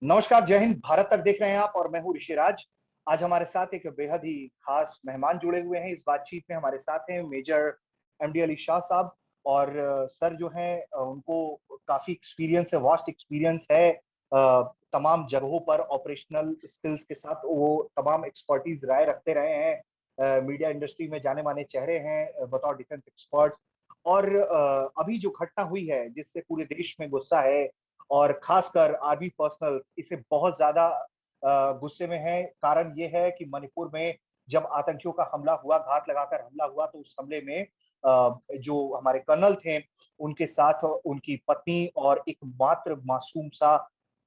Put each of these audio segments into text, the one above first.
नमस्कार, जय हिंद। भारत तक देख रहे हैं आप और मैं हूँ ऋषिराज। आज हमारे साथ एक बेहद ही खास मेहमान जुड़े हुए हैं। इस बातचीत में हमारे साथ हैं मेजर एमडी अली शाह साहब। और सर जो हैं उनको काफी एक्सपीरियंस है, वास्ट एक्सपीरियंस है। तमाम जगहों पर ऑपरेशनल स्किल्स के साथ वो तमाम एक्सपर्टीज राय रखते रहे हैं। मीडिया इंडस्ट्री में जाने माने चेहरे हैं बतौर डिफेंस एक्सपर्ट। और अभी जो घटना हुई है जिससे पूरे देश में गुस्सा है और खासकर आर्मी पर्सनल इसे बहुत ज्यादा गुस्से में है। कारण ये है कि मणिपुर में जब आतंकियों का हमला हुआ, घात लगाकर हमला हुआ, तो उस हमले में जो हमारे कर्नल थे उनके साथ उनकी पत्नी और एक मात्र मासूम सा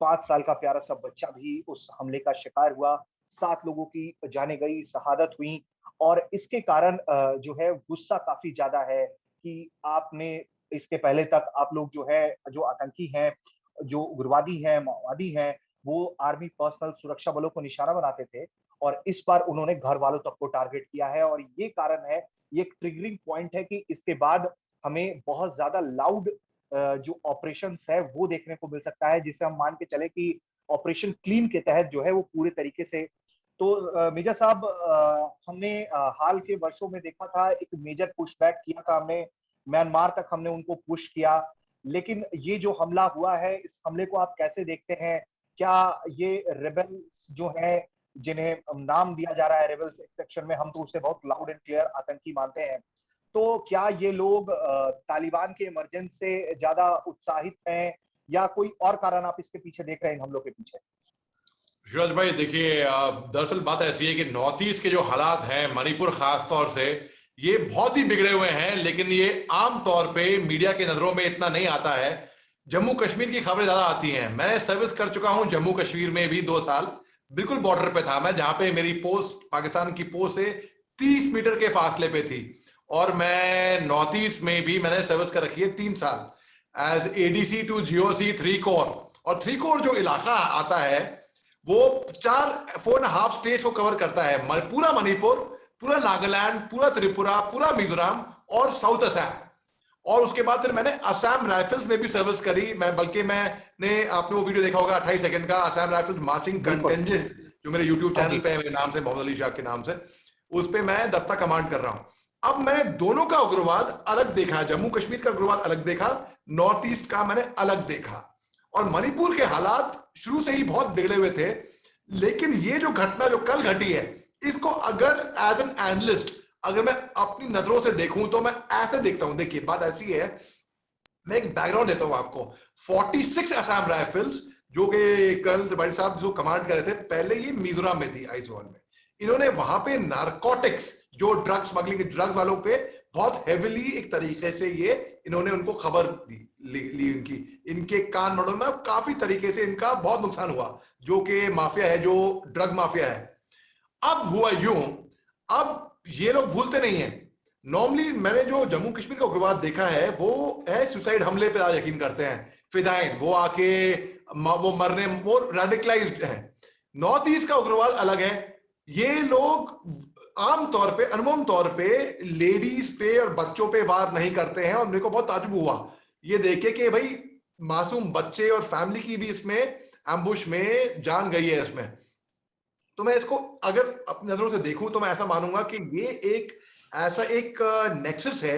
5 साल का प्यारा सा बच्चा भी उस हमले का शिकार हुआ। 7 लोगों की जाने गई, शहादत हुई। और इसके कारण जो है गुस्सा काफी ज्यादा है कि आपने इसके पहले तक आप लोग जो है, जो आतंकी हैं, जो उग्रवादी हैं, माओवादी हैं, वो आर्मी पर्सनल सुरक्षा बलों को निशाना बनाते थे। और इस बार उन्होंने घर वालों तक को टारगेट किया है। और ये कारण है, ये एक ट्रिगरिंग पॉइंट है कि इसके बाद हमें बहुत ज्यादा लाउड जो ऑपरेशंस है वो देखने को मिल सकता है, जिसे हम मान के चले कि ऑपरेशन क्लीन के तहत जो है वो पूरे तरीके से। तो मेजर साहब, हमने हाल के वर्षों में देखा था, एक मेजर पुशबैक किया था हमने। म्यांमार तक हमने उनको पुश किया। लेकिन ये जो हमला हुआ है, इस हमले को आप कैसे देखते हैं? क्या ये रेबल्स जो है, जिन्हें नाम दिया जा रहा है रेबल्स सेक्शन में, हम तो उसे बहुत लाउड एंड क्लियर आतंकी मानते हैं, तो क्या ये लोग तालिबान के इमरजेंस से ज्यादा उत्साहित हैं, या कोई और कारण आप इसके पीछे देख रहे हैं, इन हमलों के पीछे? सूरज भाई देखिए, दरअसल बात ऐसी है कि नॉर्थ ईस्ट के जो हालात हैं मणिपुर खास तौर से ये बहुत ही बिगड़े हुए हैं, लेकिन ये आम तौर पे मीडिया की नजरों में इतना नहीं आता है। जम्मू कश्मीर की खबरें ज्यादा आती हैं। मैं सर्विस कर चुका हूं जम्मू कश्मीर में भी 2 साल। बिल्कुल बॉर्डर पे था मैं, जहां पे मेरी पोस्ट पाकिस्तान की पोस्ट से 30 मीटर के फासले पे थी। और मैं नॉर्थ ईस्ट में भी मैंने सर्विस कर रखी है 3 साल as ADC to GOC 3 corps. और 3 कोर जो इलाका आता है वो 4.5 स्टेट्स को कवर करता है। पूरा मणिपुर, पूरा नागालैंड, पूरा त्रिपुरा, पूरा मिजोरम और साउथ असम। और उसके बाद फिर मैंने असम राइफल्स में भी सर्विस करी। मैं बल्कि मैंने, आपने वो वीडियो देखा होगा 28 सेकंड का, असम राइफल्स मार्चिंग बिल्कुल। कंटेंजेंट, जो मेरे यूट्यूब हाँ चैनल जी। पे है, मेरे नाम से, मोहम्मद अली शाह के नाम से। उस पे मैं दस्ता कमांड कर रहा हूं। अब मैंने दोनों का उग्रवाद अलग देखा। जम्मू कश्मीर का उग्रवाद अलग देखा, नॉर्थ ईस्ट का मैंने अलग देखा। और मणिपुर के हालात शुरू से ही बहुत बिगड़े हुए थे। लेकिन ये जो घटना जो कल घटी है, इसको अगर एज एन एनालिस्ट अगर मैं अपनी नजरों से देखूं तो मैं ऐसे देखता हूं। देखिए बात ऐसी है, मैं एक बैकग्राउंड देता हूं आपको। 46 असम राइफल्स जो कि कर्नल त्रिपाठी साहब जो कमांड कर रहे थे, पहले ये मिजोरम में थी, आइजोल में। इन्होंने वहां पे नारकोटिक्स, जो ड्रग्स स्मगलिंग, ड्रग्स वालों पे बहुत हेविली एक तरीके से ये इन्होंने उनको खबर ली इनकी। इनके कान नड़ों में काफी तरीके से इनका बहुत नुकसान हुआ, जो कि माफिया है, जो ड्रग माफिया है। अब हुआ यूं, अब ये लोग भूलते नहीं है। नॉर्मली मैंने जो जम्मू कश्मीर का उग्रवाद देखा है वो है सुसाइड हमले पे आज यकीन करते हैं, फिदाइन, वो आके वो मरने, वो रेडिकलाइज्ड है। नॉर्थ ईस्ट का उग्रवाद अलग है। ये लोग आम तौर पे, अनमोम तौर पे लेडीज पे और बच्चों पे वार नहीं करते हैं। और मेरे को बहुत ताज्जुब हुआ ये देखे कि भाई मासूम बच्चे और फैमिली की भी इसमें एम्बुश में जान गई है इसमें। तो मैं इसको अगर अपनी नजरों से देखूं तो मैं ऐसा मानूंगा कि ये एक ऐसा एक नेक्सस है,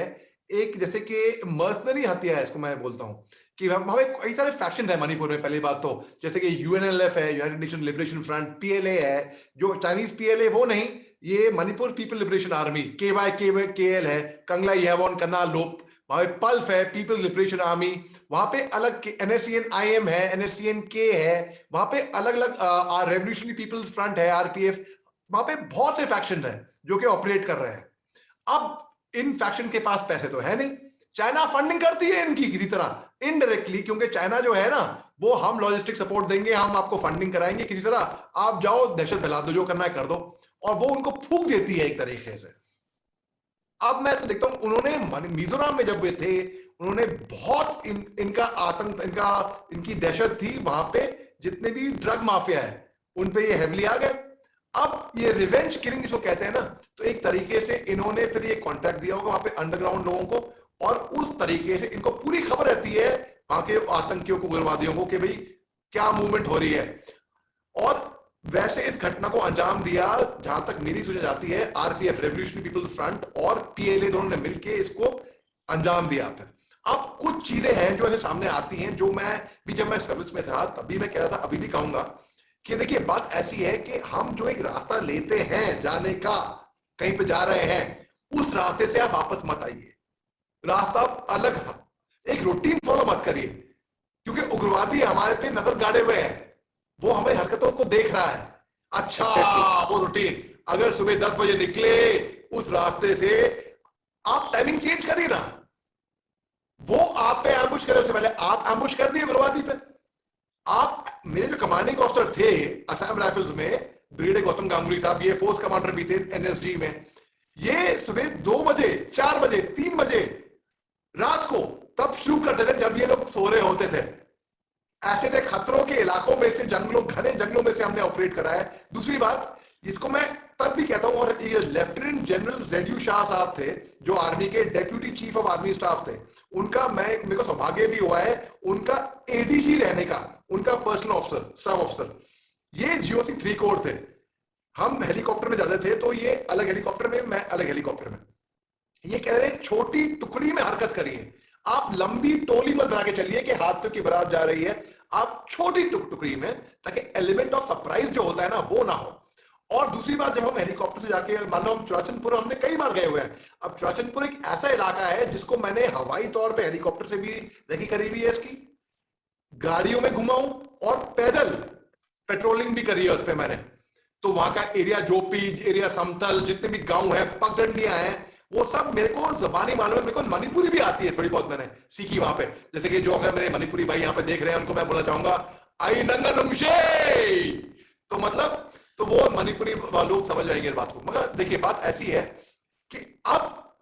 एक जैसे कि मर्सनरी हत्या है, इसको मैं बोलता हूं। कि वहां पे कई सारे फैक्शन है मणिपुर में। पहली बात तो जैसे कि यूएनएलएफ है, United nation liberation front, PLA है, जो चाइनीज पीएलए वो नहीं, ये Manipur people liberation army, KL है, कंगला येवॉन कन्ना लोप। वहां पे पल्फ है, पीपल लिबरेशन आर्मी। वहां पे अलग एनएससीएन आईएम है, एनएससीएन के है। वहां पे अलग अलग रेवोल्यूशनरी पीपल्स फ्रंट है, आरपीएफ। वहां पे बहुत से फैक्शन है जो कि ऑपरेट कर रहे हैं। अब इन फैक्शन के पास पैसे तो है नहीं। चाइना फंडिंग करती है इनकी किसी तरह इनडायरेक्टली, क्योंकि चाइना जो है ना, वो हम लॉजिस्टिक सपोर्ट देंगे, हम आपको फंडिंग कराएंगे किसी तरह, आप जाओ दहशत फैला दो, जो करना है कर दो। और वो उनको फूंक देती है एक तरीके से। अब मैं इसको देखता हूं, उन्होंने मिजोरम में जब वे थे, उन्होंने बहुत इनका आतंक, इनकी दहशत थी वहां पे। जितने भी ड्रग माफिया है उन पे ये हेवली आ गए। अब ये रिवेंज किलिंग जिसको कहते हैं ना, तो एक तरीके से इन्होंने फिर ये कॉन्ट्रैक्ट दिया होगा वहां पे अंडरग्राउंड लोगों को। और उस तरीके से इनको पूरी खबर रहती है वहां के आतंकियों को, उग्रवादियों को, कि भाई क्या मूवमेंट हो रही है। और वैसे इस घटना को अंजाम दिया, जहां तक मेरी सूझ जाती है, आरपीएफ रेवोल्यूशनरी पीपल्स फ्रंट और पीएलए दोनों ने मिलकर इसको अंजाम दिया। फिर अब कुछ चीजें हैं जो ऐसे सामने आती हैं, जो मैं भी जब मैं सर्विस में था तभी मैं कह रहा था, अभी भी कहूंगा कि देखिए बात ऐसी है कि हम जो एक रास्ता लेते हैं जाने का, कहीं पे जा रहे हैं, उस रास्ते से आप वापस मत आइए। रास्ता अलग, एक रूटीन फॉलो मत करिए, क्योंकि उग्रवादी हमारे पे नजर गाड़े हुए हैं, वो हमारी हरकतों को देख रहा है। अच्छा वो रूटीन, अगर सुबह 10 बजे निकले उस रास्ते से, आप टाइमिंग चेंज करिए ना। वो आप पे एम्बुश करे, उससे पहले आप एम्बुश कर दिए उग्रवादी पे। आप, मेरे जो कमांडिंग ऑफिसर थे असम राइफल्स में, ब्रिगेडियर गौतम गांगुली साहब, ये फोर्स कमांडर भी थे एनएसजी में, ये सुबह 2 बजे, 4 बजे, 3 बजे रात को तब शुरू करते थे जब ये लोग सो रहे होते थे। ऐसे ऐसे खतरों के इलाकों में से, जंगलों, घने जंगलों में से हमने ऑपरेट करा है। दूसरी बात, इसको मैं तब भी कहता हूं, और ये लेफ्टिनेंट जनरल जेडयू शाह साहब थे जो आर्मी के deputy chief of army staff थे, उनका मेरे को सौभाग्य भी हुआ है उनका एडीसी रहने का, उनका पर्सनल ऑफिसर, स्टाफ ऑफिसर। ये जीओसी 3 कोर थे। हम हेलीकॉप्टर में जाते थे, तो ये अलग हेलीकॉप्टर में, मैं अलग हेलीकॉप्टर में। ये कह रहे छोटी टुकड़ी में हरकत करिए, आप लंबी टोली मत बना के चलिए कि हाथियों की बारात जा रही है, आप छोटी टुकड़ी में, ताकि एलिमेंट ऑफ सरप्राइज जो होता है ना, वो ना हो। और दूसरी बात, जब हम हेलीकॉप्टर से जाके, मान लो हम चुराचंदपुर, हमने कई बार गए हुए हैं। अब चुराचंदपुर एक ऐसा इलाका है जिसको मैंने हवाई तौर पे हेलीकॉप्टर से भी देखी करी हुई है, इसकी गाड़ियों में घुमाऊं और पैदल पेट्रोलिंग भी करी है उस पे मैंने। तो वहां का एरिया, जोपी एरिया, समतल, जितने भी गांव है, पगडंडियां हैं, वो सब मेरे को जबानी मालूम है। मेरे को मणिपुरी भी आती है थोड़ी बहुत, मैंने सीखी वहां पे। जैसे कि जो अगर मेरे मणिपुरी भाई यहाँ पे देख रहे हैं, उनको मैं बोलना चाहूंगा आई नंगा नुमशे, तो मतलब, तो वो मणिपुरी लोग समझ जाएंगे इस बात को। मगर देखिए बात ऐसी है कि अब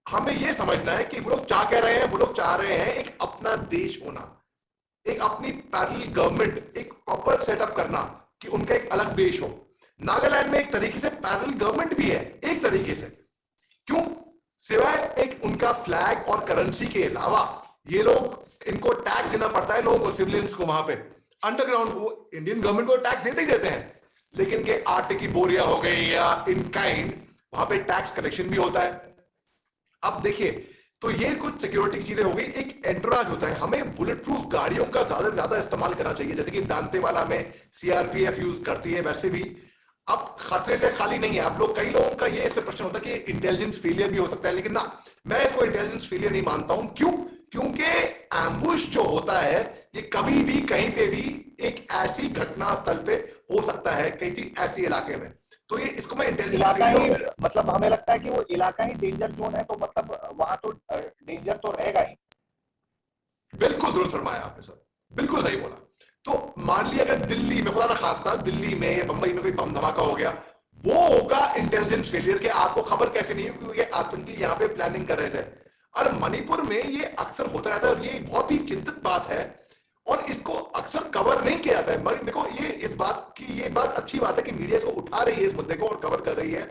हमें यह समझना है कि वो लोग क्या कह रहे हैं। वो लोग चाह रहे हैं एक अपना देश होना, एक अपनी पैरेलल गवर्नमेंट, एक प्रॉपर सेटअप करना, कि उनका एक अलग देश हो। नागालैंड में एक तरीके से पैरेलल गवर्नमेंट भी है, एक तरीके से। क्यों? सिवाय एक उनका फ्लैग और करेंसी के अलावा, ये लोग, इनको टैक्स देना पड़ता है लोगों को, सिविलियंस को। वहां पे अंडरग्राउंड वो इंडियन गवर्नमेंट को टैक्स देते ही देते हैं, लेकिन के आटे की बोरियां हो गई या इन काइंड, वहां पे टैक्स कलेक्शन भी होता है। अब देखिए, तो ये कुछ सिक्योरिटी की चीजें हो गई। एक एंटोराज होता है, हमें बुलेट प्रूफ गाड़ियों का ज्यादा से ज्यादा इस्तेमाल करना चाहिए, जैसे कि दांतेवाला में सीआरपीएफ यूज करती है, वैसे भी। अब खतरे से खाली नहीं है। आप लोग, कई लोगों का ये इस पे प्रश्न होता है कि इंटेलिजेंस फेलियर भी हो सकता है, लेकिन ना, मैं इसको इंटेलिजेंस फेलियर नहीं मानता हूं। क्यों? क्योंकि एम्बुश जो होता है, ये कभी भी कहीं पे भी एक ऐसी घटना स्थल पे हो सकता है, किसी ऐसे इलाके में। तो ये, इसको मैं इंटेलिजेंस इलाका ही, मतलब हमें लगता है कि वो इलाका ही डेंजर जोन है, तो मतलब वहां तो डेंजर तो रहेगा ही। बिल्कुल दुरुस्त फरमाया आपने सर, बिल्कुल सही बोला। तो मान लिया अगर दिल्ली में, खुदा ना खास्ता, दिल्ली में या बंबई में कोई बम धमाका हो गया, वो होगा इंटेलिजेंस फेलियर के। आपको खबर कैसे नहीं है? क्योंकि ये आतंकी यहाँ पे प्लानिंग कर रहे थे। और मणिपुर में ये अक्सर होता रहता है, और ये बहुत ही चिंतित बात है, और इसको अक्सर कवर नहीं किया जाता है। देखो, ये इस बात की, ये बात अच्छी बात है कि मीडिया इसको उठा रही है, इस मुद्दे को, और कवर कर रही है।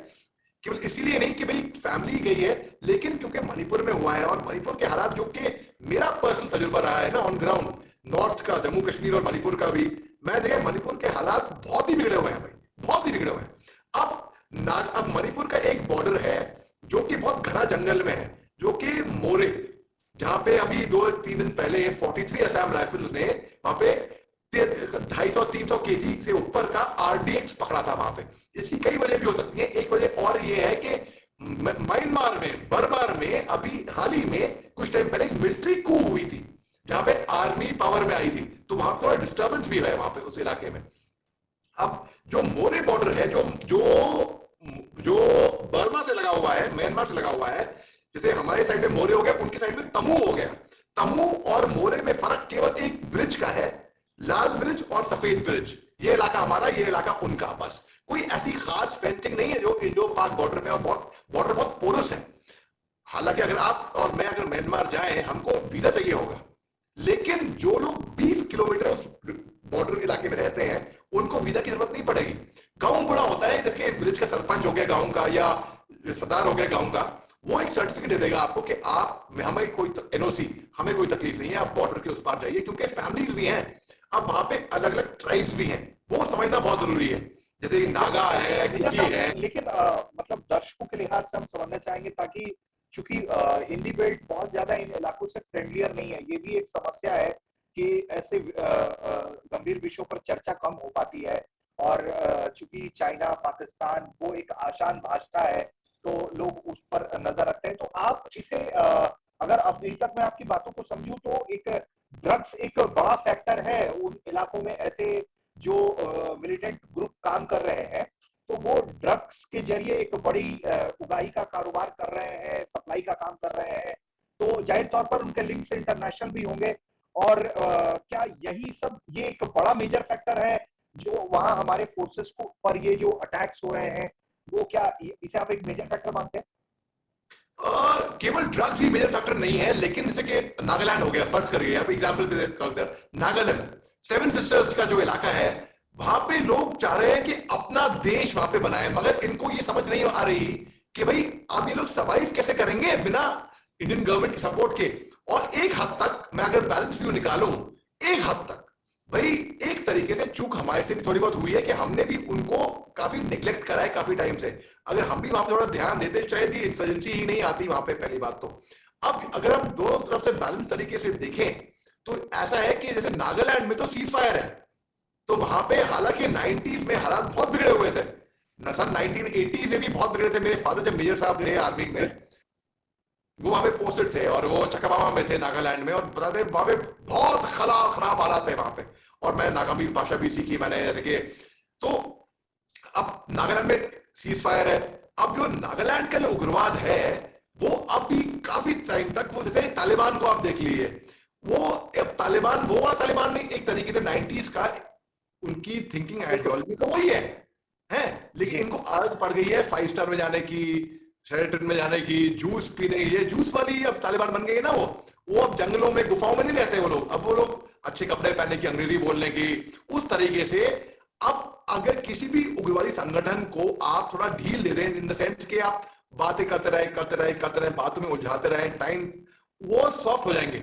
केवल इसीलिए नहीं कि भाई फैमिली गई है, लेकिन क्योंकि मणिपुर में हुआ है, और मणिपुर के हालात, जो कि मेरा पर्सनल तजुर्बा रहा है ना ऑन ग्राउंड, नॉर्थ का, जम्मू कश्मीर और मणिपुर का भी, मैं देखा मणिपुर के हालात बहुत ही बिगड़े हुए हैं भाई, बहुत ही बिगड़े हुए हैं। अब मणिपुर का एक बॉर्डर है जो कि बहुत घना जंगल में है, जो कि मोरे, जहां पे अभी 2-3 दिन पहले 43 असम राइफल्स ने वहां पे 250-300 केजी से ऊपर का आरडीएक्स पकड़ा था वहां पे। इसकी कई वजह भी हो सकती है। एक वजह और ये है कि म्यांमार में, बर्मा में अभी हाल ही में कुछ टाइम पहले एक मिलिट्री कू हुई थी, जहां पे आर्मी पावर में आई थी, तो वहां थोड़ा डिस्टर्बेंस भी है वहां पे उस इलाके में। अब जो मोरे बॉर्डर है, जो जो जो बर्मा से लगा हुआ है, म्यांमार से लगा हुआ है, जैसे हमारे साइड में मोरे हो गया, उनकी साइड में तमू हो गया। तमू और मोरे में फर्क केवल एक ब्रिज का है, लाल ब्रिज और सफेद ब्रिज। ये इलाका हमारा, ये इलाका उनका, बस। कोई ऐसी खास फेंसिंग नहीं है जो इंडो पाक बॉर्डर में, और बॉर्डर बहुत पोरस है। हालांकि अगर आप और मैं अगर म्यांमार जाएं, हमको वीजा चाहिए होगा, लेकिन जो लोग 20 किलोमीटर उस बॉर्डर इलाके में रहते हैं, उनको वीजा की जरूरत नहीं पड़ेगी। गांव बड़ा होता है, जैसे विलेज का सरपंच हो गया गांव का, या सरदार हो गया गांव का, वो एक सर्टिफिकेट दे देगा आपको कि आप, हमें कोई एनओसी, हमें कोई तकलीफ नहीं है, आप बॉर्डर के उस पार जाइए, क्योंकि फैमिलीज भी हैं। अब वहां पे अलग अलग ट्राइब्स भी हैं, वो समझना बहुत जरूरी है, जैसे नागा है, कुकी है। लेकिन मतलब दर्शकों के लिहाज से हम समझना चाहेंगे, ताकि चूंकि हिंदी बेल्ट बहुत ज्यादा इन इलाकों से फ्रेंडलियर नहीं है, ये भी एक समस्या है कि ऐसे गंभीर विषयों पर चर्चा कम हो पाती है। और चूंकि चाइना पाकिस्तान वो एक आसान भाषा है, तो लोग उस पर नजर रखते हैं। तो आप इसे अगर अभी तक मैं आपकी बातों को समझूं तो एक ड्रग्स एक बड़ा फैक्टर है उन इलाकों में, ऐसे जो मिलिटेंट ग्रुप काम कर रहे हैं, तो वो ड्रग्स के जरिए एक बड़ी उगाही का कारोबार कर रहे हैं, सप्लाई का काम कर रहे हैं। तो जाहिर तौर पर उनके लिंक्स इंटरनेशनल भी होंगे। और क्या यही सब ये एक बड़ा मेजर फैक्टर है जो वहां हमारे फोर्सेस को पर ये जो अटैक्स हो रहे हैं, वो क्या इसे आप एक मेजर फैक्टर मानते हैं? केवल ड्रग्स ही मेजर फैक्टर नहीं है, लेकिन जैसे कि नागालैंड हो गया, फर्ज करिए आप एग्जांपल पे नागालैंड सेवन सिस्टर्स का जो इलाका है, वहां पे लोग चाह रहे हैं कि अपना देश वहां पे बनाए, मगर इनको ये समझ नहीं आ रही कि भाई अब ये लोग सर्वाइव कैसे करेंगे बिना इंडियन गवर्नमेंट के सपोर्ट के। और एक हद तक मैं अगर बैलेंस व्यू निकालूं, एक हद तक भाई एक तरीके से चूक हमारे से भी थोड़ी बहुत हुई है कि हमने भी उनको काफी निग्लेक्ट करा है काफी टाइम से। अगर हम भी वहां पे थोड़ा ध्यान देते शायद ये इंसर्जेंसी ही नहीं आती वहां पे, पहली बात तो। अब अगर हम दोनों तरफ से बैलेंस तरीके से देखें तो ऐसा है कि जैसे नागालैंड में तो सीज फायर है, तो वहां पे हालांकि 90s में हालात बहुत बिगड़े हुए थे, सन 1980s में भी बहुत बिगड़े थे। मेरे फादर जब मेजर साहब थे आर्मी में, वो वहां पे पोस्टेड थे और वो चकामामा में थे नागालैंड में, और बताते वहां पे बहुत खराब हालात है वहां पे। और मैं नागामीज भाषा भी सीखी मैंने, जैसे कि तो अब नागालैंड में सीज फायर है। अब जो नागालैंड का जो उग्रवाद है वो अब भी काफी टाइम तक, वो जैसे तालिबान को आप देख लीजिए, वो अब तालिबान वो वाला तालिबान नहीं, एक तरीके से 90s का उनकी थिंकिंग आइडियोलॉजी तो वही है, लेकिन इनको आदत पड़ गई है 5 स्टार में जाने की, शेरेटन में जाने की, जूस पीने की। ये जूस वाली अब तालिबान बन गई है ना, वो अब जंगलों में गुफाओं में नहीं रहते वो लोग, अब वो लोग अच्छे कपड़े पहनने की, अंग्रेजी बोलने की, उस तरीके से। अब अगर किसी भी उग्रवादी संगठन को आप थोड़ा ढील दे दें, इन द सेंस कि आप बातें करते रहे, बातों में उलझाते रहे टाइम, वो सॉफ्ट हो जाएंगे,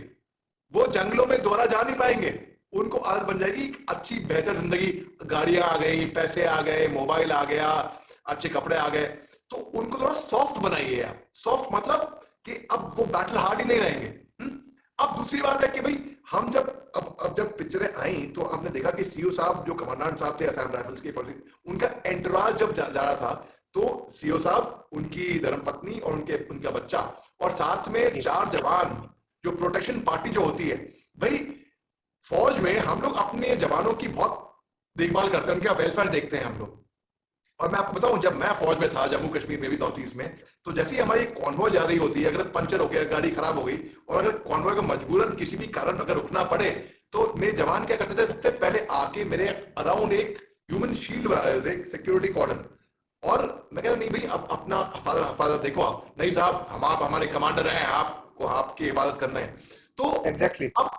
वो जंगलों में दोबारा जा नहीं पाएंगे। उनको आदत बन जाएगी अच्छी बेहतर जिंदगी, गाड़ियां आ गई, पैसे आ गए, मोबाइल आ गया, अच्छे कपड़े आ गए, तो उनको थोड़ा सॉफ्ट बनाइए आप। सॉफ्ट मतलब कि अब वो बैटल हार्ड ही नहीं रहेंगे। अब दूसरी बात है कि भाई हम जब अब जब पिक्चरें आई तो हमने देखा कि सीओ साहब जो कमांडेंट साहब थे असम राइफल्स के, उनका एंटोराज जब जा रहा था, तो सीओ साहब, उनकी धर्मपत्नी और उनका बच्चा, और साथ में 4 जवान, जो प्रोटेक्शन पार्टी जो होती है भाई फौज में, हम लोग अपने जवानों की बहुत देखभाल करते हैं, उनका वेलफेयर देखते हैं हम लोग। और मैं आपको बताऊं, जब मैं फौज में था जम्मू कश्मीर में भी, नॉर्थ ईस्ट में, तो जैसे ही हमारी कॉन्वॉय जा रही होती है, अगर पंचर हो गया, गाड़ी खराब हो गई, और अगर कॉन्वॉय को मजबूरन किसी भी कारण अगर रुकना पड़े, तो मेरे जवान क्या करते थे, सबसे पहले आके मेरे अराउंड एक ह्यूमन शील्ड बना देते थे, सिक्योरिटी कॉर्डन। और मैं कहता नहीं भाई अब अपना हिफाजत देखो आप, नहीं साहब हम आप हमारे कमांडर हैं, आपको आपकी हिफाजत करना है। तो एग्जैक्टली अब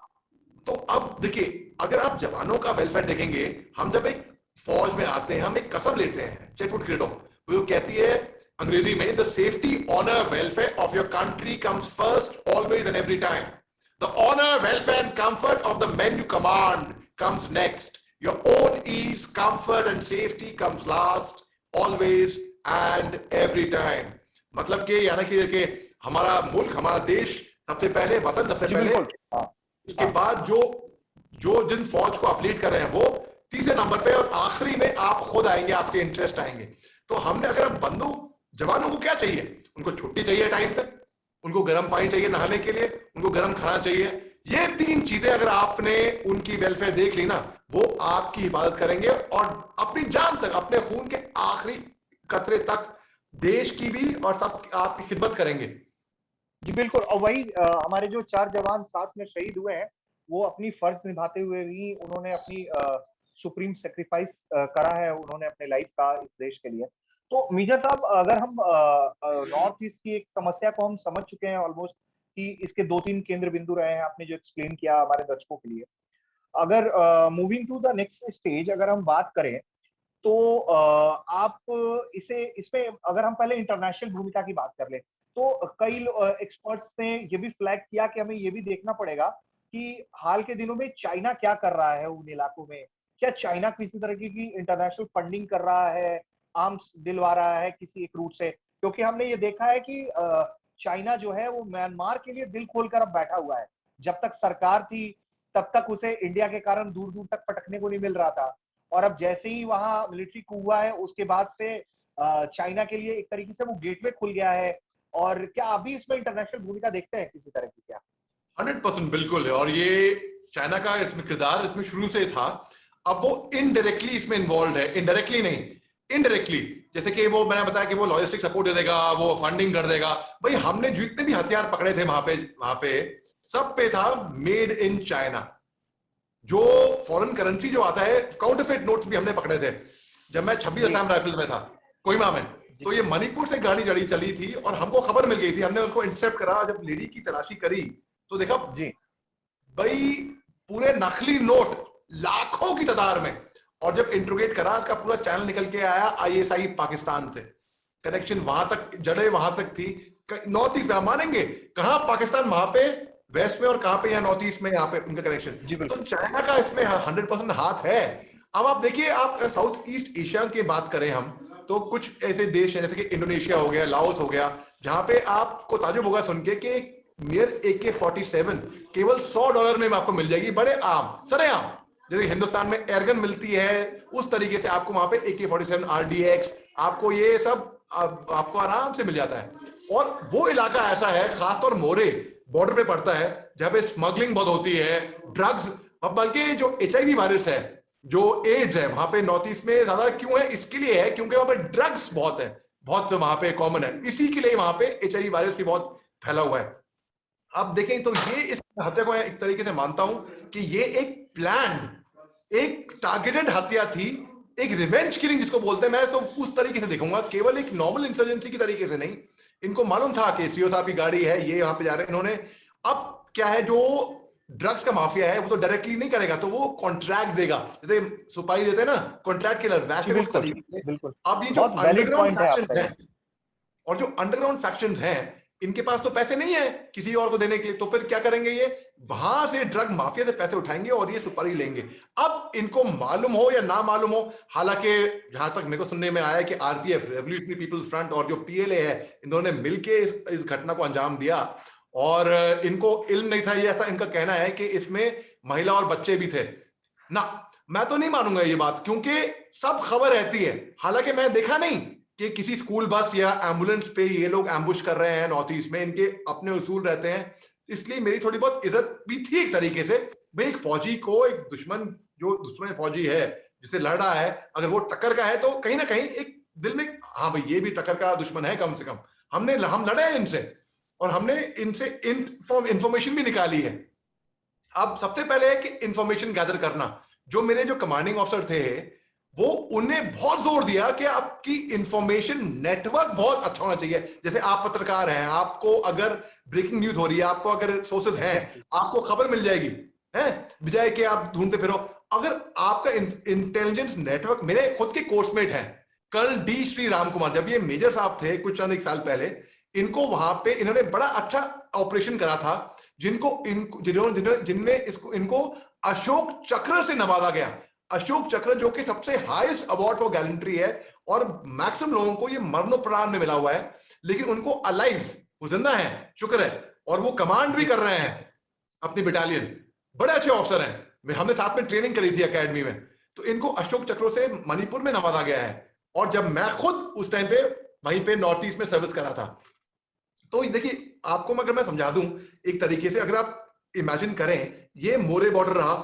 तो अब देखिए, अगर आप जवानों का वेलफेयर देखेंगे, हम जब एक फौज में आते हैं, हम एक कसम लेते हैं, चेटवुड क्रीडो, वो कहती है अंग्रेजी में, the safety honour welfare of your country comes first always and every time, the honour welfare and comfort of the men you command comes next, your own ease comfort and safety comes last always and every time. मतलब कि यानी कि देखिए, हमारा मुल्क, हमारा देश सबसे पहले, वतन सबसे पहले, उसके बाद जो जो जिन फौज को आप लीड कर रहे हैं वो तीसरे नंबर पे, और आखिरी में आप खुद आएंगे, आपके इंटरेस्ट आएंगे। तो हमने अगर बंदूक, जवानों को क्या चाहिए, उनको छुट्टी चाहिए टाइम पे, उनको गर्म पानी चाहिए नहाने के लिए, उनको गर्म खाना चाहिए। ये 3 चीजें अगर आपने उनकी वेलफेयर देख ली ना, वो आपकी हिफाजत करेंगे, और अपनी जान तक, अपने खून के आखिरी कतरे तक देश की भी और सब आपकी खिदमत करेंगे। जी बिल्कुल। और वही हमारे जो 4 जवान साथ में शहीद हुए हैं, वो अपनी फर्ज निभाते हुए भी उन्होंने अपनी सुप्रीम सेक्रीफाइस करा है, उन्होंने अपने लाइफ का इस देश के लिए। तो मेजर साहब, अगर हम नॉर्थ ईस्ट की एक समस्या को हम समझ चुके हैं ऑलमोस्ट, कि इसके 2-3 केंद्र बिंदु रहे हैं, आपने जो एक्सप्लेन किया हमारे दर्शकों के लिए। अगर moving to the next stage अगर हम बात करें, तो आप इसे इसमें अगर हम पहले इंटरनेशनल भूमिका की बात कर लें, तो कई एक्सपर्ट्स ने ये भी फ्लैग किया कि हमें ये भी देखना पड़ेगा कि हाल के दिनों में चाइना क्या कर रहा है उन इलाकों में? क्या चाइना किसी तरीके की इंटरनेशनल फंडिंग कर रहा है, आर्म्स दिलवा रहा है किसी एक रूट से? क्योंकि हमने ये देखा है कि चाइना जो है वो म्यांमार के लिए दिल खोलकर अब बैठा हुआ है। जब तक सरकार थी, तब तक उसे इंडिया के कारण दूर-दूर तक पटकने को नहीं मिल रहा था। और अब जैसे ही वहाँ मिलिट्री कू हुआ है, उसके बाद से चाइना के लिए एक तरीके से वो गेटवे खुल गया है। और क्या अभी इसमें इंटरनेशनल भूमिका देखते हैं किसी तरह की क्या? 100% बिल्कुल है। और ये चाइना का इसमें किरदार इसमें शुरू से था। अब वो इनडायरेक्टली इसमें इन्वॉल्व है, इनडायरेक्टली नहीं, इनडायरेक्टली। जैसे कि वो मैंने बताया कि वो लॉजिस्टिक सपोर्ट दे देगा, वो फंडिंग कर देगा। भाई हमने जितने भी हथियार पकड़े थे वहां पे सब पे था मेड इन चाइना। जो फॉरेन करेंसी जो आता है, काउंटरफेट नोट्स भी हमने पकड़े थे जब मैं 26 असम राइफल में था, कोहिमा में। तो ये मणिपुर से गाड़ी जड़ी चली थी और हमको खबर मिल गई थी, हमने उनको इंटरसेप्ट करा। जब लेडी की तलाशी करी तो देखा जी। भाई पूरे नकली नोट लाखों की तादाद में। और जब इंट्रोगेट करा, इसका पूरा चैनल निकल के आया आईएसआई पाकिस्तान से। कनेक्शन वहां तक, जड़े वहां तक थी। नॉर्थ ईस्ट में आप मानेंगे कहां पाकिस्तान, वहां पे वेस्ट में, और कहां पे यहाँ नॉर्थ ईस्ट में, यहाँ पे उनका कनेक्शन। तो चाइना का इसमें 100% हाथ है। अब आप देखिए, आप साउथ ईस्ट एशिया की बात करें हम, तो कुछ ऐसे देश हैं जैसे कि इंडोनेशिया हो गया, लाओस हो गया, जहां पे आपको ताजुब होगा सुन के कि नियर AK-47 केवल $100 में आपको मिल जाएगी, बड़े आम सरेआम। जैसे हिंदुस्तान में एयरगन मिलती है, उस तरीके से आपको वहां पे AK-47 RDX, आपको ये सब आपको आराम से मिल जाता है। और वो इलाका ऐसा है, खासतौर मोरे बॉर्डर पे पड़ता है, जहां पे स्मगलिंग बहुत होती है, ड्रग्स, बल्कि जो HIV वायरस है, जो एड्स है, वहां पे नॉर्थ ईस्ट में ज्यादा क्यों है? इसके लिए है क्योंकि वहां पे ड्रग्स बहुत है, बहुत वहां पे कॉमन है। इसी के लिए वहां पे HIV वायरस भी बहुत फैला हुआ है। अब देखें तो ये इस हत्या को एक तरीके से मानता हूं कि ये एक प्लान, एक टारगेटेड हत्या थी, एक रिवेंज किलिंग जिसको बोलते हैं। मैं तो उस तरीके से देखूंगा, केवल एक नॉर्मल इंसर्जेंसी की तरीके से नहीं। इनको मालूम था कि सीओ साहब की गाड़ी है, ये वहां पे जा रहे हैं इन्होंने। अब क्या है, जो ड्रग्स का माफिया है वो तो डायरेक्टली नहीं करेगा, तो वो कॉन्ट्रैक्ट देगा, जैसे सुपारी देते हैं ना कॉन्ट्रैक्ट किलर, वैसे उस तरीके से। बिल्कुल, अब ये जो बहुत वैलिड अंडरग्राउंड पॉइंट है फैक्शन आपका है, ये। और जो अंडरग्राउंड फैक्शंस हैं, इनके पास तो पैसे नहीं है किसी और को देने के लिए, तो फिर क्या करेंगे? ये वहां से ड्रग माफिया से पैसे उठाएंगे और ये सुपारी लेंगे। अब इनको मालूम हो या ना मालूम हो, हालांकि जहां तक मेरे को सुनने में आया कि RPF, रेवोल्यूशनरी पीपल्स फ्रंट, और जो PLA है, इन्होंने मिलके इस घटना को अंजाम दिया। और इनको इल्म नहीं था, ये ऐसा इनका कहना है कि इसमें महिला और बच्चे भी थे ना। मैं तो नहीं मानूंगा ये बात, क्योंकि सब खबर रहती है। हालांकि मैं देखा नहीं कि किसी स्कूल बस या एम्बुलेंस पे ये लोग एम्बुश कर रहे हैं नॉर्थ ईस्ट में, इनके अपने उसूल रहते हैं। इसलिए मेरी थोड़ी बहुत इज्जत भी थी एक तरीके से। भाई एक फौजी को, एक दुश्मन, जो दुश्मन फौजी है जिसे लड़ रहा है, अगर वो टक्कर का है तो कहीं ना कहीं एक दिल में, हाँ भाई ये भी टक्कर का दुश्मन है, कम से कम हम लड़े हैं इनसे, और हमने इनसे इंफॉर्मेशन भी निकाली है। अब सबसे पहले है कि इंफॉर्मेशन गैदर करना। जो मेरे जो कमांडिंग ऑफिसर थे, वो उन्हें बहुत जोर दिया कि आपकी इंफॉर्मेशन नेटवर्क बहुत अच्छा होना चाहिए। जैसे आप पत्रकार हैं, आपको अगर ब्रेकिंग न्यूज हो रही है, आपको अगर सोर्सेज हैं, आपको खबर मिल जाएगी, है, बजाय कि आप ढूंढते फिरो। अगर आपका इंटेलिजेंस नेटवर्क, मेरे खुद के कोर्समेट हैं कर्नल D श्री राम कुमार, जब ये मेजर साहब थे कुछ चंद एक साल पहले, इनको वहां पे इन्होंने बड़ा अच्छा ऑपरेशन करा था, जिनमें इनको अशोक चक्र से नवाजा गया। अशोक चक्र जो कि सबसे हाईएस्ट अवार्ड फॉर गैलेंट्री है, और मैक्सिमम लोगों को ये मरणोपरांत में मिला हुआ है, लेकिन उनको अलाइव, वो जिंदा है, शुक्र है, और वो कमांड भी कर रहे हैं अपनी बटालियन। बड़े अच्छे ऑफिसर हैं, हमने साथ में ट्रेनिंग करी थी एकेडमी में। तो इनको अशोक चक्रों से मणिपुर में नवाजा गया है, और जब मैं खुद उस टाइम पे वहीं पे नॉर्थ ईस्ट में सर्विस करा था। तो देखिए, आपको अगर मैं समझा दूं एक तरीके से, अगर आप इमेजिन करें, ये मोरे बॉर्डर रहा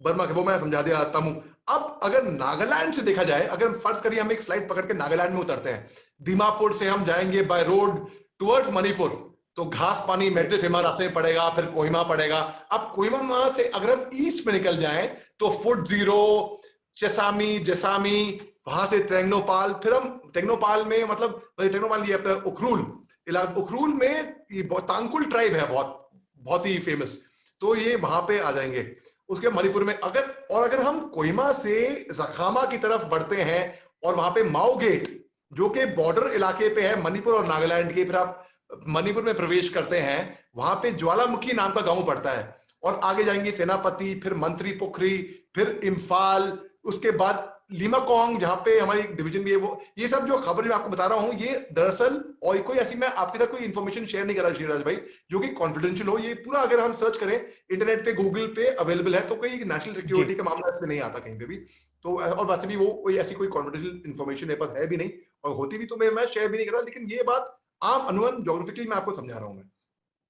बर्मा के, वो मैं समझा दिया तमू। अब अगर नागालैंड से देखा जाए, अगर फर्ज करिए हम एक फ्लाइट पकड़ के नागालैंड में उतरते हैं, दीमापुर से हम जाएंगे बाय रोड टुवर्ड्स मणिपुर, तो घास पानी मेड्रिस हिमा रास्ते में पड़ेगा, फिर कोहिमा पड़ेगा। अब कोहिमा से अगर हम ईस्ट में निकल जाएं तो फुट जीरो, जसामी, वहां से टेक्नोपाल, फिर हम टेक्नोपाल में, मतलब टेक्नोपाल ये अपना उखरूल में ये तांकुल ट्राइब है, बहुत बहुत ही फेमस, तो ये वहां पे आ जाएंगे। उसके मणिपुर में अगर हम कोहिमा से जखामा की तरफ बढ़ते हैं, और वहां पे माओ गेट जो कि बॉर्डर इलाके पे है मणिपुर और नागालैंड के, फिर आप मणिपुर में प्रवेश करते हैं, वहां पे ज्वालामुखी नाम का गांव पड़ता है, और आगे जाएंगे सेनापति, फिर मंत्री पोखरी, फिर इम्फाल, उसके बाद लिमाकोंग जहां पे हमारी डिवीजन भी है। वो ये सब जो खबर मैं आपको बता रहा हूं, ये दरअसल और कोई ऐसी मैं आपके साथ कोई इन्फॉर्मेशन शेयर नहीं कर रहा श्रीराज भाई जो कि कॉन्फिडेंशियल हो। ये पूरा अगर हम सर्च करें इंटरनेट पे, गूगल पे अवेलेबल है, तो कोई नेशनल सिक्योरिटी का मामला इसमें नहीं आता कहीं पे भी। तो और वैसे भी वो कोई ऐसी कोई कॉन्फिडेंशियल इन्फॉर्मेशन मेरे पास है भी नहीं, और होती भी तो मैं शेयर भी नहीं कर रहा। लेकिन ये बात आम अनुमान ज्योग्राफिकली मैं आपको समझा रहा हूं मैं।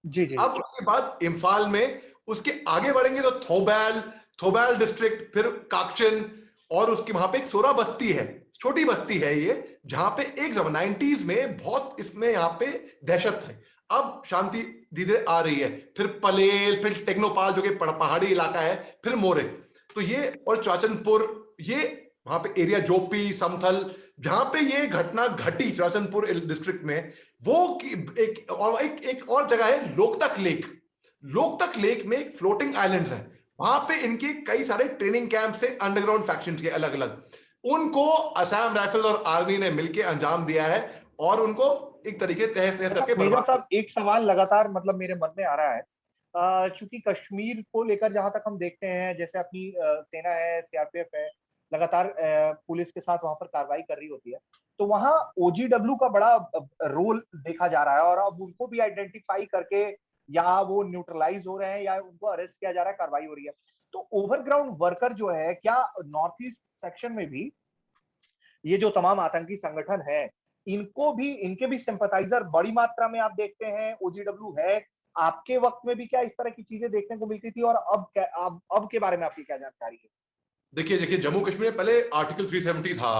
जी जी। अब उसके बाद इम्फाल में उसके आगे बढ़ेंगे तो थोबैल डिस्ट्रिक्ट, फिर काक्चन, और उसकी वहां पे एक सोरा बस्ती है, छोटी बस्ती है ये, जहां पे एक 90s में बहुत इसमें यहाँ पे दहशत है। अब शांति धीरे धीरे आ रही है। फिर पलेल, फिर टेक्नोपाल जो कि पहाड़ी इलाका है, फिर मोरे, तो ये, और चाचनपुर, ये वहां पे एरिया, जोपी, समथल, जहां पे ये घटना घटी चाचनपुर डिस्ट्रिक्ट में, वो एक और जगह है लोकतक लेक। लोकतक लेक में एक फ्लोटिंग आइलैंड्स है, वहां पे इनके कई सारे ट्रेनिंग कैंप से अंडरग्राउंड फैक्शंस के अलग अलग, उनको असम राइफल और आर्मी ने मिलकर अंजाम दिया है और उनको एक तरीके तहस नहस करके मेजर बर्बाद। साहब, एक सवाल लगातार मतलब मेरे मन में आ रहा है, चूंकि कश्मीर को लेकर जहां तक हम देखते हैं, जैसे अपनी सेना है, सीआरपीएफ है, लगातार पुलिस के साथ वहां पर कार्रवाई कर रही होती है, तो वहां ओजीडब्ल्यू का बड़ा रोल देखा जा रहा है, और अब उनको भी आइडेंटिफाई करके या वो न्यूट्रलाइज हो रहे हैं या उनको अरेस्ट किया जा रहा है, कार्रवाई हो रही है। तो ओवरग्राउंड वर्कर जो है, क्या नॉर्थ ईस्ट सेक्शन में भी ये जो तमाम आतंकी संगठन है, इनको भी, इनके भी सिंपैथाइजर बड़ी मात्रा में आप देखते हैं? ओजीडब्ल्यू है, आपके वक्त में भी क्या इस तरह की चीजें देखने को मिलती थी, और अब के बारे में आपकी क्या जानकारी है? देखिए जम्मू कश्मीर में पहले आर्टिकल 370 था,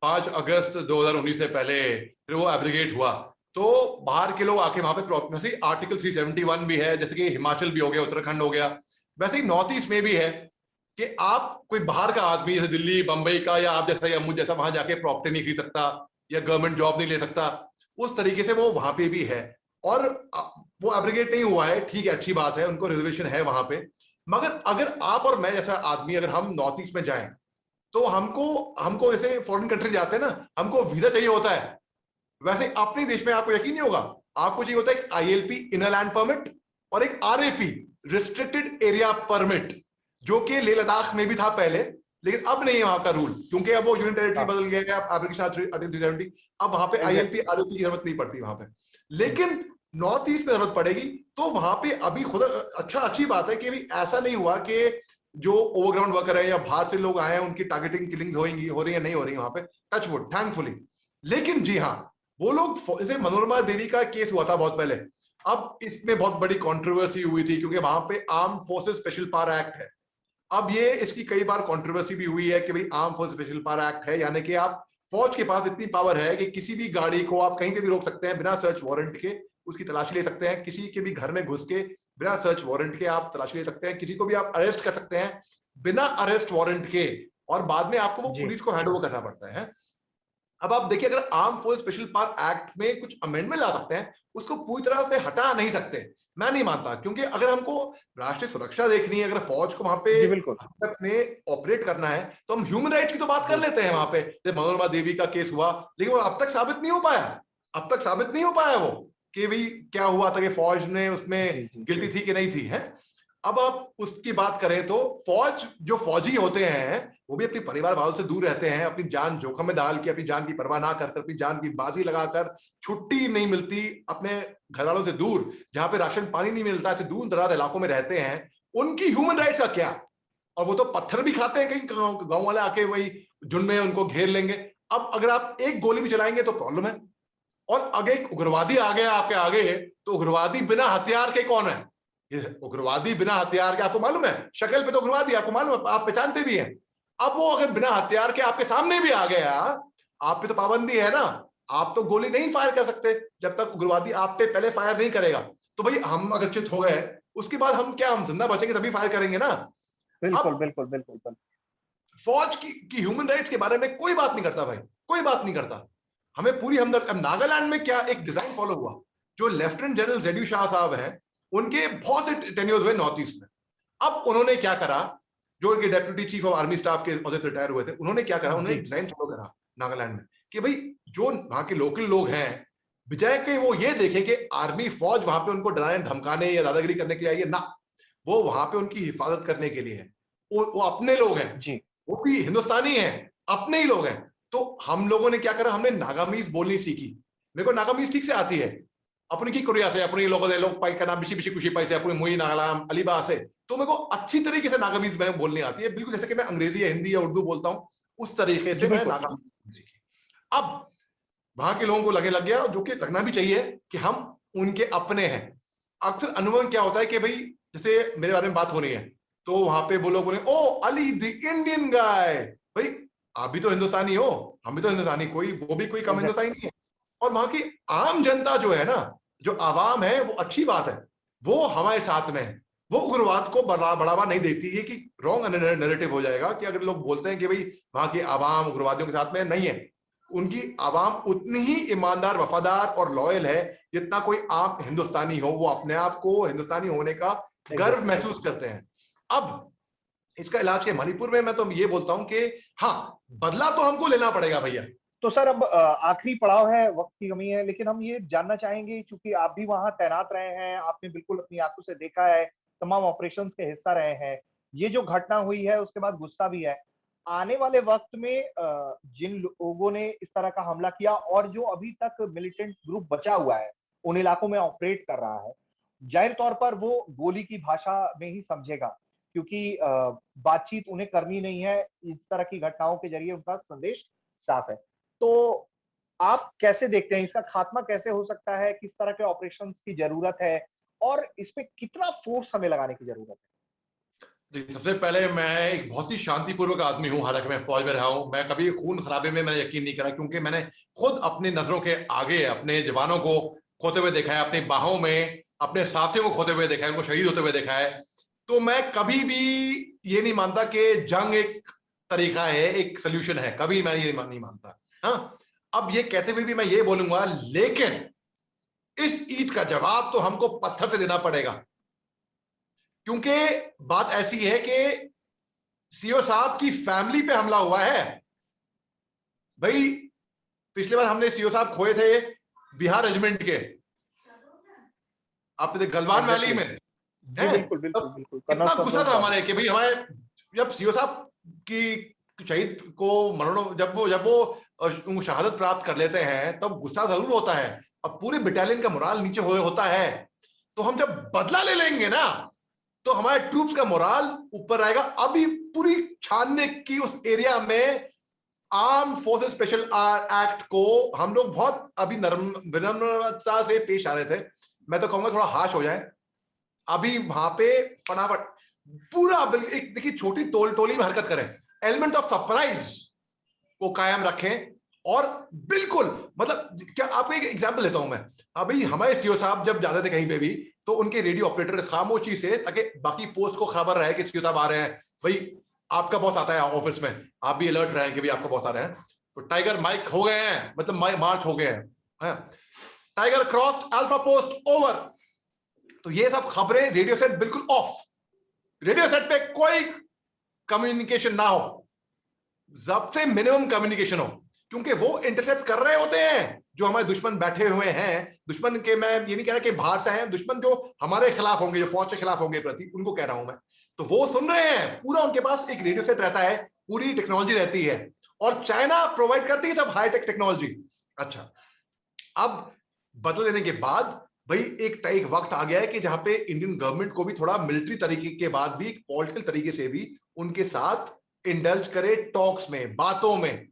5 अगस्त 2019 से पहले, फिर वो एब्रिगेट हुआ, तो बाहर के लोग आके वहां पे वैसे ही आर्टिकल 371 भी है, जैसे कि हिमाचल भी हो गया, उत्तराखंड हो गया, वैसे ही नॉर्थ ईस्ट में भी है कि आप कोई बाहर का आदमी जैसे दिल्ली, बंबई का, या आप जैसा या मुझ जैसा वहां जाके प्रॉपर्टी नहीं खरीद सकता या गवर्नमेंट जॉब नहीं ले सकता, उस तरीके से वो वहां पे भी है। और वो एब्रिगेट नहीं हुआ है, ठीक है, अच्छी बात है, उनको रिजर्वेशन है वहां पे। मगर अगर आप और मैं जैसा आदमी अगर हम नॉर्थ ईस्ट में जाएं, तो हमको जैसे फॉरेन कंट्री जाते हैं ना, हमको वीजा चाहिए होता है, वैसे अपने देश में आपको यकीन नहीं होगा, आपको चाहिए होता है एक आईएलपी इनर लैंड परमिट और एक आरएपी रिस्ट्रिक्टेड एरिया परमिट, जो कि लेह लद्दाख में भी था पहले, लेकिन अब नहीं है वहां का रूल, क्योंकि अब वो यूनियन टेरिटरी बदल गया है, आर्टिकल 370, अब वहां पे आईएलपी आरएपी की जरूरत नहीं पड़ती वहां पे। लेकिन नॉर्थ ईस्ट में जरूरत पड़ेगी, तो वहां पे अभी खुद अच्छी बात है कि अभी ऐसा नहीं हुआ कि जो ओवरग्राउंड वर्कर है या बाहर से लोग आए हैं उनकी टारगेटिंग किलिंग्स हो रही है नहीं हो रही वहां पे, टच वुड, थैंकफुली। लेकिन जी हाँ, वो लोग, जैसे मनोरमा देवी का केस हुआ था बहुत पहले, अब इसमें बहुत बड़ी कंट्रोवर्सी हुई थी क्योंकि वहां पे arm forces special power act है। अब ये इसकी कई बार कंट्रोवर्सी भी हुई है कि भाई arm force special power act है, यानी कि आप फौज के पास इतनी पावर है कि किसी भी गाड़ी को आप कहीं पे भी रोक सकते हैं बिना सर्च वारंट के, उसकी तलाशी ले सकते हैं, किसी के भी घर में घुस के बिना सर्च वारंट के आप तलाशी ले सकते हैं, किसी को भी आप अरेस्ट कर सकते हैं बिना अरेस्ट वारंट के, और बाद में आपको वो पुलिस को हैंड ओवर करना पड़ता है। अब आप देखिए, अगर arm force special power act में कुछ अमेंडमेंट ला सकते हैं, उसको पूरी तरह से हटा नहीं सकते, मैं नहीं मानता, क्योंकि अगर हमको राष्ट्रीय सुरक्षा देखनी है, अगर फौज को वहां पे में ऑपरेट करना है, तो हम ह्यूमन राइट्स की तो बात कर लेते हैं वहां पे, जब मनोरमा देवी का केस हुआ, लेकिन वो अब तक साबित नहीं हो पाया, वो कि भाई क्या हुआ था, कि फौज ने उसमें गिल्टी थी कि नहीं थी है। अब आप उसकी बात करें तो जो फौजी होते हैं वो भी अपनी परिवार वालों से दूर रहते हैं, अपनी जान जोखिम में डाल के, अपनी जान की परवाह ना कर, अपनी जान की बाजी लगाकर, छुट्टी नहीं मिलती, अपने घर वालों से दूर, जहां पे राशन पानी नहीं मिलता, ऐसे दूर दराज इलाकों में रहते हैं, उनकी ह्यूमन राइट्स का क्या? और वो तो पत्थर भी खाते हैं, कहीं गांव वाले आके वही झुंड में उनको घेर लेंगे। अब अगर आप एक गोली भी चलाएंगे तो प्रॉब्लम है, और अगर एक उग्रवादी आ गया आपके आगे, तो उग्रवादी बिना हथियार के कौन है? उग्रवादी बिना हथियार के, आपको मालूम है, शक्ल पे तो उग्रवादी आपको मालूम है, आप पहचानते भी हैं। अब वो अगर बिना हथियार के आपके सामने भी आ गया, आप पे तो पाबंदी है ना, आप तो गोली नहीं फायर कर सकते जब तक उग्रवादी आप पे पहले फायर नहीं करेगा। तो भाई हम अगर चित हो गए, उसके बाद हम जिंदा बचेंगे तभी फायर करेंगे ना। बिल्कुल बिल्कुल बिल्कुल। फौज की ह्यूमन राइट्स के बारे में कोई बात नहीं करता भाई, कोई बात नहीं करता। हमें पूरी हमदर्द। अब नागालैंड में क्या एक डिजाइन फॉलो हुआ, जो लेफ्टिनेंट जनरल जेडी शाह साहब हैं, उनके बहुत से टेन्योर्स हुए नॉर्थ ईस्ट में। अब उन्होंने क्या करा, जो deputy chief of army staff के ओहदे से रिटायर हुए थे, उन्होंने क्या करा, उन्होंने डिजाइन फॉलो करा नागालैंड में कि भाई जो वहां के लोकल लोग हैं, बजाय के वो ये देखें कि आर्मी फौज वहां पे उनको डराने धमकाने या दादागिरी करने के लिए आई है ना, वो वहां पे उनकी हिफाजत करने के लिए है। वो अपने लोग हैं, जी वो भी हिंदुस्तानी हैं, अपने ही लोग हैं। तो हम लोगों ने क्या करा, हमने नागामीज बोलनी सीखी। मेरे को नागामीज ठीक से आती है, अपनी की कोरिया से, अपने लोगों से, लोग पाई का नाम बिशी बिशी खुशी पाई से, अपने मुई नागालाम अलीबा से, तो मेरे को अच्छी तरीके से नागामीज में बोलनी आती है, बिल्कुल जैसे कि मैं अंग्रेजी या हिंदी या उर्दू बोलता हूँ, उस तरीके जी से मैं बिल्कुल। नागामीज सीखी। अब वहां के लोगों को लग गया, जो कि लगना भी चाहिए, कि हम उनके अपने हैं। अक्सर अनुभव क्या होता है कि भाई जैसे मेरे बारे में बात हो रही है, तो वहां पे वो लोग बोले, ओ अली द इंडियन गाय। भाई आप भी तो हिंदुस्तानी हो, हम भी तो हिंदुस्तानी, कोई वो भी कोई कम हिंदुस्तानी नहीं है। और वहां की आम जनता जो है ना, जो आवाम है, वो अच्छी बात है, वो हमारे साथ में है। वो उग्रवाद को बढ़ावा नहीं देती है, कि रॉन्ग नैरेटिव हो जाएगा कि अगर लोग बोलते हैं कि भाई वहां की आवाम उग्रवादियों के साथ में नहीं है। उनकी आवाम उतनी ही ईमानदार, वफादार और लॉयल है जितना कोई आम हिंदुस्तानी हो। वो अपने आप को हिंदुस्तानी होने का गर्व महसूस करते हैं। अब इसका इलाज के मणिपुर में मैं तो ये बोलता हूं कि हाँ, बदला तो हमको लेना पड़ेगा भैया। तो सर अब आखिरी पड़ाव है, वक्त की कमी है, लेकिन हम ये जानना चाहेंगे, चूंकि आप भी वहां तैनात रहे हैं, आपने बिल्कुल अपनी आंखों से देखा है, तमाम ऑपरेशंस के हिस्सा रहे हैं, ये जो घटना हुई है उसके बाद गुस्सा भी है। आने वाले वक्त में जिन लोगों ने इस तरह का हमला किया और जो अभी तक मिलिटेंट ग्रुप बचा हुआ है, उन इलाकों में ऑपरेट कर रहा है, जाहिर तौर पर वो गोली की भाषा में ही समझेगा, क्योंकि बातचीत उन्हें करनी नहीं है। इस तरह की घटनाओं के जरिए उनका संदेश साफ है। तो आप कैसे देखते हैं, इसका खात्मा कैसे हो सकता है, किस तरह के ऑपरेशंस की जरूरत है और इसमें कितना फोर्स हमें लगाने की जरूरत है? सबसे पहले मैं एक बहुत ही शांतिपूर्वक आदमी हूं, हालांकि मैं फौज में रहा हूं। मैं कभी खून खराबे में मैंने यकीन नहीं करा, क्योंकि मैंने खुद अपनी नजरों के आगे अपने जवानों को खोते हुए देखा है, अपनी बाहों में अपने साथियों को खोते हुए देखा है, उनको शहीद होते हुए देखा है। तो मैं कभी भी ये नहीं मानता कि जंग एक तरीका है, एक सोल्यूशन है, कभी मैं ये नहीं मानता। हाँ, अब ये कहते हुए भी मैं ये बोलूंगा, लेकिन इस ईद का जवाब तो हमको पत्थर से देना पड़ेगा। क्योंकि बात ऐसी है कि सीओ साहब की फैमिली पे हमला हुआ है। भाई पिछले बार हमने सीओ साहब खोए थे बिहार रेजिमेंट के, आप गलवान वैली में जी है। बिल्कुल बिल्कुल तब बिल्कुल। कितना गुस्सा था हमारे कि भाई हमारे, जब सीओ साहब की शहीद को मरणों, जब वो शहादत प्राप्त कर लेते हैं, तब गुस्सा जरूर होता है। अब पूरे बटालियन का मोराल नीचे होता है। तो हम जब बदला ले लेंगे ना, तो हमारे ट्रूप्स का मोराल ऊपर आएगा। अभी पूरी छानने की उस एरिया में आर्म फोर्सेस स्पेशल एक्ट को हम लोग बहुत अभी विनम्रता से पेश आ रहे थे। मैं तो कहूंगा थोड़ा हाश हो जाए। अभी वहां पे फटाफट पूरा एक देखिए, छोटी टोली में हरकत करें, एलिमेंट ऑफ सरप्राइज को कायम रखें। और बिल्कुल मतलब, क्या आपको एक एग्जांपल देता हूं मैं। अभी हमारे सीओ साहब जब जाते थे कहीं पे भी, तो उनके रेडियो ऑपरेटर खामोशी से, ताकि बाकी पोस्ट को खबर रहे कि सीओ साहब आ रहे हैं, भाई आपका बॉस आता है ऑफिस में, आप भी अलर्ट रहे कि भाई आपका बॉस आ रहे हैं। तो टाइगर माइक हो गए हैं, मतलब मार्च हो गए हैं, tiger crossed, alpha post over. तो ये सब खबरें, रेडियो सेट बिल्कुल ऑफ, रेडियो सेट पे कोई कम्युनिकेशन ना हो, सबसे मिनिमम कम्युनिकेशन हो, क्योंकि वो इंटरसेप्ट कर रहे होते हैं जो हमारे दुश्मन बैठे हुए हैं। दुश्मन के, मैं ये नहीं कह रहा कि बाहर से हैं, दुश्मन जो हमारे खिलाफ होंगे, जो फौज के खिलाफ होंगे प्रति, उनको कह रहा हूं मैं। तो वो सुन रहे हैं, पूरा उनके पास एक रेडियो सेट रहता है, पूरी टेक्नोलॉजी रहती है, और चाइना प्रोवाइड करती है सब हाईटेक टेक्नोलॉजी। अच्छा, अब बदल देने के बाद भाई एक वक्त आ गया है कि जहां पे इंडियन गवर्नमेंट को भी थोड़ा मिलिट्री तरीके के बाद भी पॉलिटिकल तरीके से भी उनके साथ इंडल्ज करे टॉक्स में, बातों में।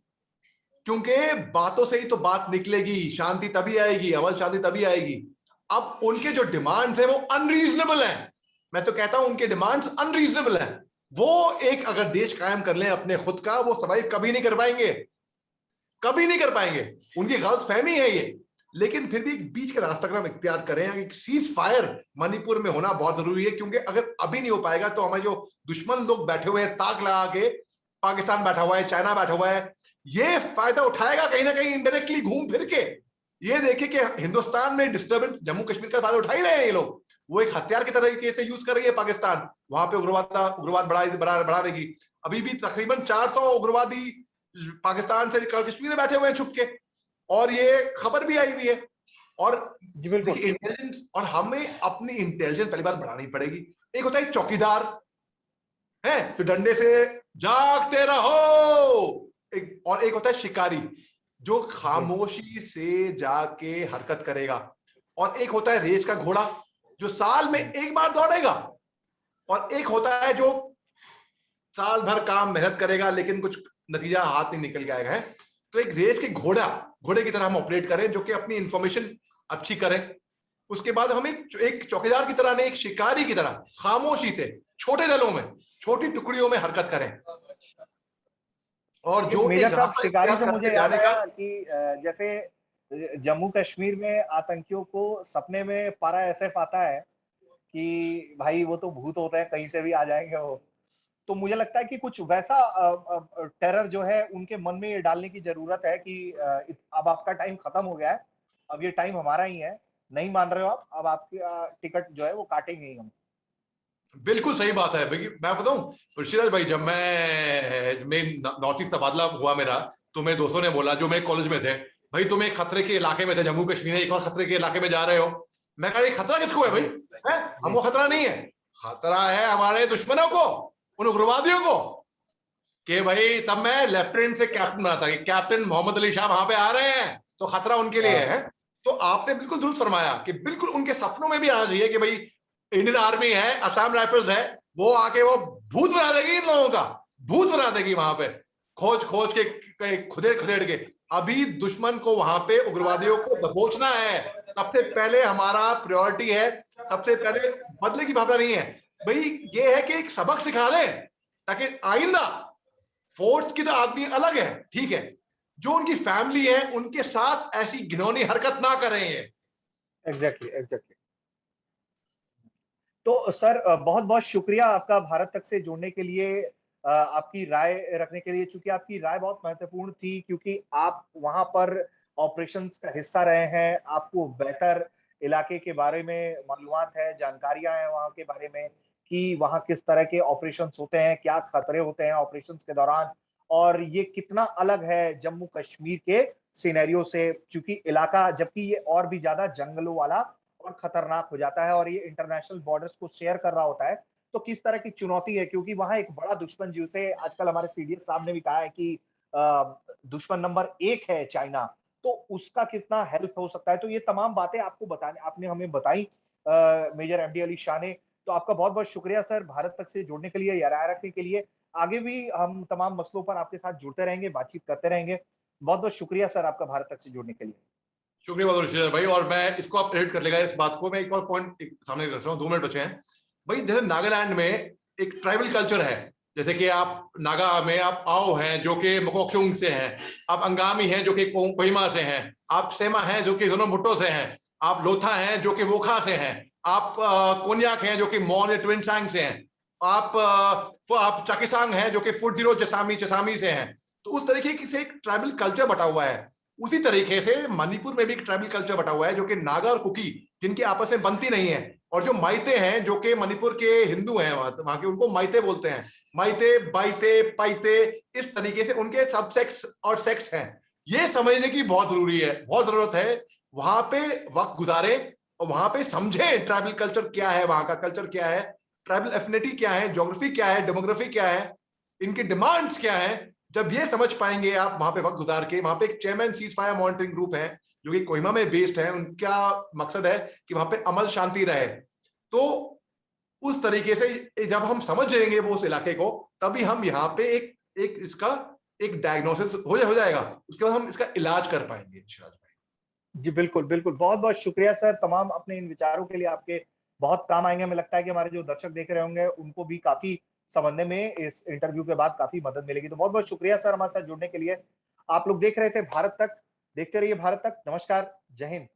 क्योंकि बातों से ही तो बात निकलेगी, शांति तभी आएगी, अमल शांति तभी आएगी। अब उनके जो डिमांड्स हैं वो अनरीजनेबल हैं। मैं तो कहता हूं उनके डिमांड्स अनरीजनेबल हैं। वो एक अगर देश कायम कर लें अपने खुद का, वो सर्वाइव कभी नहीं कर पाएंगे, कभी नहीं कर पाएंगे। उनकी गलत फहमी है ये। लेकिन फिर भी एक बीच का रास्ता अगर हम इख्तियार करें, एक सीज फायर मणिपुर में होना बहुत जरूरी है। क्योंकि अगर अभी नहीं हो पाएगा तो हमारे जो दुश्मन लोग बैठे हुए हैं ताक लगा के, पाकिस्तान बैठा हुआ है, चाइना बैठा हुआ है, ये फायदा उठाएगा कहीं ना कहीं इनडायरेक्टली घूम फिर के। ये देखिए कि हिंदुस्तान में डिस्टर्बेंस, जम्मू कश्मीर का फायदा उठा ही रहे हैं ये लोग। वो एक हथियार की तरीके से यूज कर रही है पाकिस्तान, वहां पे उग्रवाद बढ़ा रही। अभी भी तकरीबन 400 उग्रवादी पाकिस्तान से कश्मीर में बैठे हुए हैं छुप के, और ये खबर भी आई हुई है। और देखिए इंटेलिजेंस, और हमें अपनी इंटेलिजेंस पहली बात बढ़ानी पड़ेगी। एक होता है चौकीदार है जो डंडे से जागते रहो, और एक होता है शिकारी जो खामोशी से जाके हरकत करेगा, और एक होता है रेस का घोड़ा जो साल में एक बार दौड़ेगा, और एक होता है जो साल भर काम मेहनत करेगा लेकिन कुछ नतीजा हाथ नहीं निकल के आएगा है। तो एक रेस के घोड़े की तरह हम ऑपरेट करें जो कि अपनी इंफॉर्मेशन अच्छी करें। उसके बाद हम एक चौकीदार की तरह नहीं, एक शिकारी की तरह खामोशी से छोटे दलों में, छोटी टुकड़ियों में हरकत करें। और जो मेजर साहब, शिकारी से मुझे याद आया कि जैसे जम्मू कश्मीर में आतंकियों को सपने में पारा एसएफ आता है कि भाई वो तो भूत होते हैं, कहीं से भी आ जाएंगे वो, तो मुझे लगता है कि कुछ वैसा टेरर जो है उनके मन में ये डालने की जरूरत है कि अब आपका टाइम खत्म हो गया है, अब ये टाइम हमारा ही है, नहीं मान रहे हो आप, अब आपकी टिकट जो है वो काटेंगे ही हम। बिल्कुल सही बात है भाई। मैं बताऊं ऋषिराज भाई, जब मैं नॉर्थ ईस्ट तबादला हुआ मेरा, तो मेरे दोस्तों ने बोला जो मेरे कॉलेज में थे, भाई तुम एक खतरे के इलाके में थे, जम्मू कश्मीर में एक और खतरे के इलाके में जा रहे हो। मैं कहा खतरा किसको है भाई, है? हमको खतरा नहीं है, खतरा है हमारे दुश्मनों को, उन उग्रवादियों को। कि भाई तब मैं लेफ्टिनेंट से कैप्टन बना था कि कैप्टन मोहम्मद अली शाह वहां पे आ रहे हैं, तो खतरा उनके लिए है। तो आपने बिल्कुल दुरुस्त फरमाया कि बिल्कुल उनके सपनों में भी आना चाहिए कि भाई इंडियन आर्मी है, असम राइफल्स है, वो आके वो भूत बना देगी, इन लोगों का भूत बना देगी वहां पे, खोज खोज के खुदेड़ खुदेड़ के। अभी दुश्मन को वहां पे उग्रवादियों को दबोचना है, सबसे पहले हमारा प्रायोरिटी है, सबसे पहले बदले की भावना नहीं है भाई, ये है कि एक सबक सिखा दें ताकि आइंदा फोर्स की तो आदमी अलग है, ठीक है, जो उनकी फैमिली है उनके साथ ऐसी घिनौनी हरकत ना करें ये। एग्जैक्टली। तो सर बहुत बहुत शुक्रिया आपका भारत तक से जुड़ने के लिए, आपकी राय रखने के लिए, चूंकि आपकी राय बहुत महत्वपूर्ण थी, क्योंकि आप वहां पर ऑपरेशंस का हिस्सा रहे हैं, आपको बेहतर इलाके के बारे में मालूमात है, जानकारियां हैं वहां के बारे में कि वहां किस तरह के ऑपरेशंस होते हैं, क्या खतरे होते हैं ऑपरेशंस के दौरान, और ये कितना अलग है जम्मू कश्मीर के सिनेरियो से, क्योंकि इलाका जबकि ये और भी ज्यादा जंगलों वाला और खतरनाक हो जाता है और ये इंटरनेशनल बॉर्डर्स को शेयर कर रहा होता है, तो किस तरह की चुनौती है, क्योंकि वहां एक बड़ा दुश्मन, जिसे आजकल हमारे सीडीएस साहब ने भी कहा है कि दुश्मन नंबर 1 है चाइना, तो उसका कितना हेल्प हो सकता है। तो ये तमाम बातें आपको बताने, आपने हमें बताई मेजर एमडी अली शाह ने। तो आपका बहुत बहुत शुक्रिया सर भारत तक से जुड़ने के लिए या राय रखने के लिए। आगे भी हम तमाम मसलों पर आपके साथ जुड़ते रहेंगे, बातचीत करते रहेंगे। बहुत बहुत शुक्रिया सर आपका भारत तक से जुड़ने के लिए। शुक्रिया बहुत ऋषिराज भाई, और मैं इसको आप एडिट कर लेगा इस बात को, मैं एक और पॉइंट सामने रख रहा हूँ, 2 मिनट बचे हैं भाई। जैसे नागालैंड में एक ट्राइबल कल्चर है, जैसे कि आप नागा में आप आओ हैं जो कि मकोकचुंग से हैं, आप अंगामी हैं जो कि कोहिमा से हैं, आप सेमा हैं जो कि जोनो भुट्टो से हैं, आप लोथा हैं जो कि वोखा से हैं, आप कोन्याक हैं जो कि मॉन या ट्विनसांग से हैं, आप चाकिसांग हैं जो कि फुटजीरो चसामी से हैं। तो उस तरीके से एक ट्राइबल कल्चर बटा हुआ है। उसी तरीके से मणिपुर में भी एक ट्राइबल कल्चर बटा हुआ है जो कि नागा और कुकी, जिनकी आपस में बनती नहीं है, और जो माइते हैं जो कि मणिपुर के हिंदू हैं वहां के, उनको माइते बोलते हैं, माइते बाइते पाइते, इस तरीके से उनके सब सेक्ट्स और सेक्ट्स हैं। ये समझने की बहुत जरूरी है, बहुत जरूरत है, वहां पे वक्त गुजारे और वहां पे समझे ट्राइबल कल्चर क्या है, वहां का कल्चर क्या है, ट्राइबल एफिनिटी क्या है, ज्योग्राफी क्या है, डेमोग्राफी क्या है, इनकी डिमांड्स क्या है। जब ये समझ पाएंगे आप वहां पे वक्त गुजार के, वहां पे एक chairman cease fire monitoring group है जो कि कोहिमा में बेस्ड है, उनका मकसद है कि वहां पे अमल शांति रहे। तो उस तरीके से जब हम समझ जाएंगे वो उस इलाके को, तभी हम यहाँ पे एक इसका एक डायग्नोसिस हो जाएगा, उसके बाद हम इसका इलाज कर पाएंगे। जी बिल्कुल बिल्कुल, बहुत बहुत शुक्रिया सर, तमाम अपने इन विचारों के लिए, आपके बहुत काम आएंगे। हमें लगता है कि हमारे जो दर्शक देख रहे होंगे उनको भी काफी समझने में इस इंटरव्यू के बाद काफी मदद मिलेगी। तो बहुत बहुत शुक्रिया सर हमारे साथ जुड़ने के लिए। आप लोग देख रहे थे भारत तक, देखते रहिए भारत तक। नमस्कार, जय हिंद।